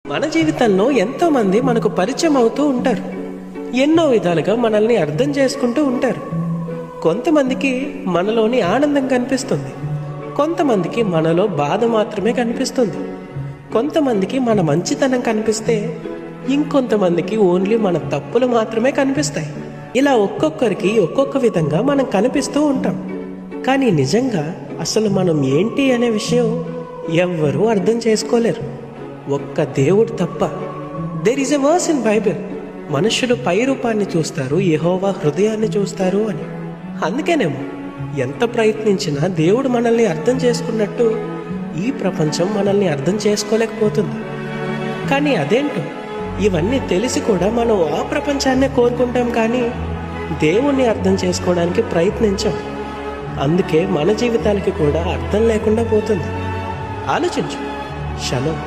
మన జీవితంలో ఎంతోమంది మనకు పరిచయం అవుతూ ఉంటారు. ఎన్నో విధాలుగా మనల్ని అర్థం చేసుకుంటూ ఉంటారు. కొంతమందికి మనలోని ఆనందం కనిపిస్తుంది, కొంతమందికి మనలో బాధ మాత్రమే కనిపిస్తుంది, కొంతమందికి మన మంచితనం కనిపిస్తే ఇంకొంతమందికి ఓన్లీ మన తప్పులు మాత్రమే కనిపిస్తాయి. ఇలా ఒక్కొక్కరికి ఒక్కొక్క విధంగా మనం కనిపిస్తూ ఉంటాం. కానీ నిజంగా అసలు మనం ఏంటి అనే విషయం ఎవ్వరూ అర్థం చేసుకోలేరు, ఒక్క దేవుడు తప్ప. There is a verse in Bible, మనుషులు పై రూపాన్ని చూస్తారు, యెహోవా హృదయాన్ని చూస్తారు అని. అందుకేనేమో ఎంత ప్రయత్నించినా దేవుడు మనల్ని అర్థం చేసుకున్నట్టు ఈ ప్రపంచం మనల్ని అర్థం చేసుకోలేకపోతుంది. కానీ అదేంటో, ఇవన్నీ తెలిసి కూడా మనం ఆ ప్రపంచాన్నే కోరుకుంటాం, కానీ దేవుణ్ణి అర్థం చేసుకోవడానికి ప్రయత్నించాం. అందుకే మన జీవితాలకి కూడా అర్థం లేకుండా పోతుంది. ఆలోచించు. షలోమ్.